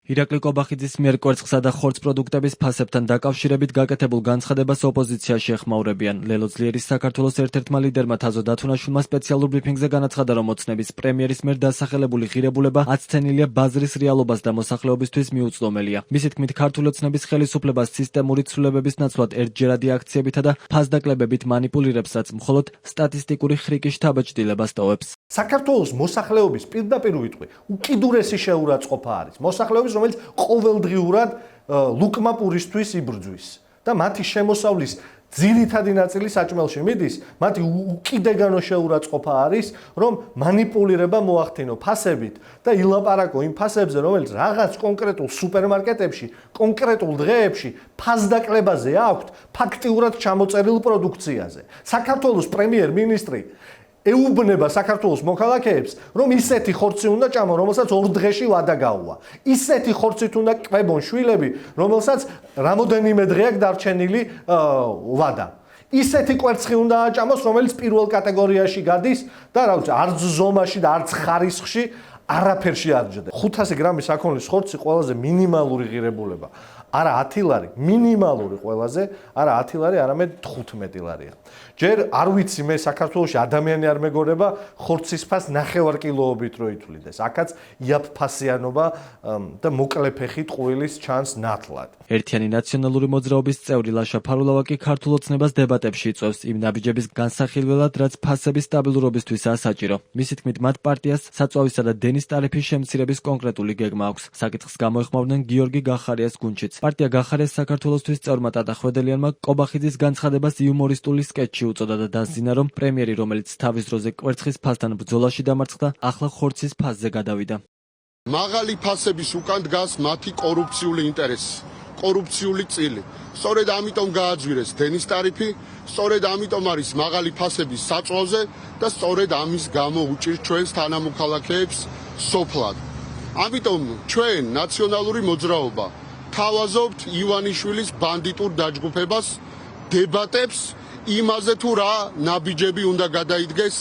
ირაკლი კობახიძის მიერ კვერცხსა და ხორცს პროდუქტების ფასებთან დაკავშირებით გაკეთებულ განცხადებას ოპოზიციაში ეხმაურებიან. ლელო ძლიერის საქართველოს ერთ-ერთმა ლიდერმა თაზო დათუნაშვილმა სპეციალურ ბრიფინგზე განაცხადა, რომ ოცნების პრემიერის მიერ დასახელებული ღირებულება აცცენილია ბაზრის რეალობას და მოსახლეობისთვის მიუწვდომელია. მისი თქმით, ქართული ოცნების ხელისუფლებას სისტემური ცვლილებების ნაცვლად ერთჯერადი აქციებითა და ფასდაკლებებით მანიპულირებსაც მხოლოდ სტატისტიკური ხრიკის შთაბეჭდილებას ტოვებს. საქართველოს მოსახლეობის პირდაპირ ვიტყვი, უკიდურესი შეურაცხყოფა არის. მოსახლეობის, რომელიც ყოველდღიურად ლუკმა პურისთვის იბრძვის და მათი შემოსავლის ძირითადი ნაწილი საჭმელში მიდის, მათი უკიდეგანო შეურაცხყოფა არის, რომ მანიპულირება მოახდინო ფასებით და ილაპარაკო იმ ფასებზე, რომელიც რაღაც კონკრეტულ სუპერმარკეტებში, კონკრეტულ დღეებში ფასდაკლებაზე აქვთ ფაქტიურად ჩამოწერილ პროდუქციაზე. საქართველოს პრემიერ-მინისტრი ეუბნება საქართველოს მოქალაქეებს, რომ ისეთი ხორცი უნდა ჭამონ, რომელსაც 2 დღეში ვადა გაუვა. ისეთი ხორცით უნდა ყვებონ შვილები, რომელსაც რამოდენიმე დღე აქვს დარჩენილი ვადა. ისეთი კვერცხი უნდა აჭამოს, რომელიც პირველ კატეგორიაში გადის და რა ვიცი, არც ზომაში და არც ხარისხში არაფერში არ ჯდება. 500 გრამის საქონლის ხორცი ყველაზე მინიმალური ღირებულება. არა 10 ლარი, მინიმალური ყველაზე, არა 10 ლარი, არამედ 15 ლარია. ჯერ არ ვიცი მე საქართველოში ადამიანი არ მეგონება ხორცის ფას 9 კილოობით რო ითვლიდეს. აქაც იაფფასიანობა და მოკლე ფეხი ტყუილის ჩანს ნათლად. ერთიანი ნაციონალური მოძრაობის წევრი ლაშა ფარულავა კი ქართულ ოცნებას დებატებში იწვევს იმ ნაბიჯების განსახილველად, რაც ფასების სტაბილურობისთვისაა საჭირო. მისი თქმით, მათ პარტიას საწვავისა და დენის ტარიფის შემცირების კონკრეტული გეგმა აქვს. საკითხს გამოეხმაურნენ გიორგი გახარიას გუნჩიც. პარტია გახარიას საქართველოსთვის წევრმა ტატა ხვედელიანმა კობახიძის განცხადებას იუმორისტული სკეჩი უწოდა და დასძინა, რომ პრემიერი, რომელიც თავის დროზე კვერცხის ფასთან ბრძოლაში დამარცხდა, ახლა ხორცის ფასზე გადავიდა. მაღალი ფასების უკან დგას მათი კორუფციული ინტერესი, კორუფციული წილი. სწორედ ამიტომ გააძვირეს დენის ტარიფი, სწორედ ამიტომ არის მაღალი ფასების საწვავზე და სწორედ ამის გამო უჭირს ჩვენს თანამოქალაქეებს სოფლად. ამიტომ ჩვენ ნაციონალური მოძრაობა თავაზობთ ივანიშვილის ბანდიტურ დაჯგუფებას, დებატებს იმაზე თუ რა ნაბიჯები უნდა გადაიდგეს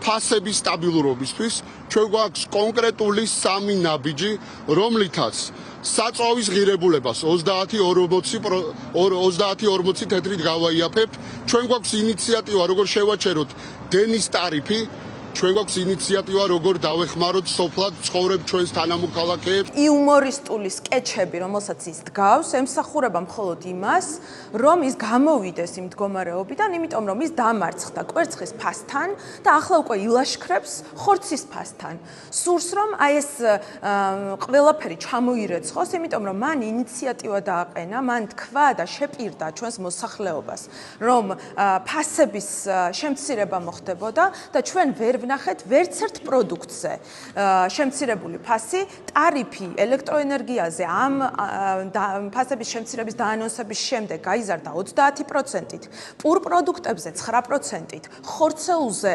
ფასების სტაბილურობისთვის. ჩვენ გვაქვს კონკრეტული 3 ნაბიჯი, რომლითაც საწვავის ღირებულებას 30-40 თეთრით გავაიაფებთ. ჩვენ გვაქვს ინიციატივა, როგორ შევაჩეროთ დენის ტარიფი. ჩვენ გვაქვს ინიციატივა, როგორ დავეხმაროთ სოფლად ცხოვრებ ჩვენს თანამოქალაქეებს. იუმორისტული სკეჩები, რომელსაც ის დგავს, ემსახურება მხოლოდ იმას, რომ ის გამოვიდეს იმ მდგომარეობიდან, იმიტომ რომ ის დამარცხდა კვერცხის ფასთან და ახლა უკვე ილაშქრებს ხორცის ფასთან. სურს რომ აი ეს ყველაფერი ჩამოირეცხოს, იმიტომ რომ მან ინიციატივა დააყენა, მან თქვა და შეპირდა ჩვენს მოსახლეობას, რომ ფასების შემცირება მოხდებოდა და ჩვენ ვერ ვნახეთ ვერც ერთ პროდუქტზე შემცირებული ფასი. ტარიფი ელექტროენერგიაზე ამ ფასების შემცირების დაანონსების შემდეგ გაიზარდა 30%-ით, პურ პროდუქტებზე 9%-ით, ხორცეულზე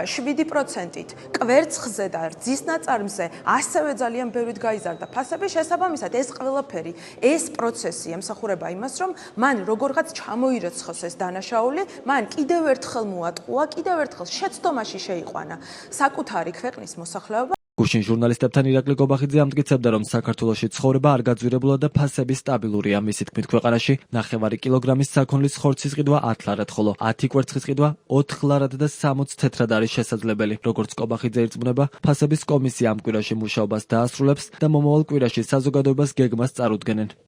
7%-ით, კვერცხზე და რძის ნაწარმზე ასევე ძალიან ბევრით გაიზარდა ფასები. შესაბამისად, ეს ყველაფერი, ეს პროცესი ემსახურება იმას, რომ მან როგორღაც ჩამოირეცხოს ეს დანაშაული, მან კიდევ ერთხელ მოატყუა, კიდევ ერთხელ შეცდომაში შეიყვანა საკუთარი ქვეყნის მოსახლეობა. გუშინ ჟურნალისტებთან ირაკლი კობახიძე ამტკიცებდა, რომ საქართველოში ცხოვრება არ გაძვირებულა და ფასები სტაბილურია. მისი თქმით, ქვეყანაში 9 კილოგრამის საქონლის ხორცის ყიდვა 10 ლარად, ხოლო 10 კვერცხის ყიდვა 4 ლარად და 60 თეთრად არის შესაძლებელი. როგორც კობახიძე ირწმუნება, ფასების კომისია ამ კვირაში მუშაობას დაასრულებს და მომავალ კვირაში საზოგადოებას გეგმას წარუდგენენ.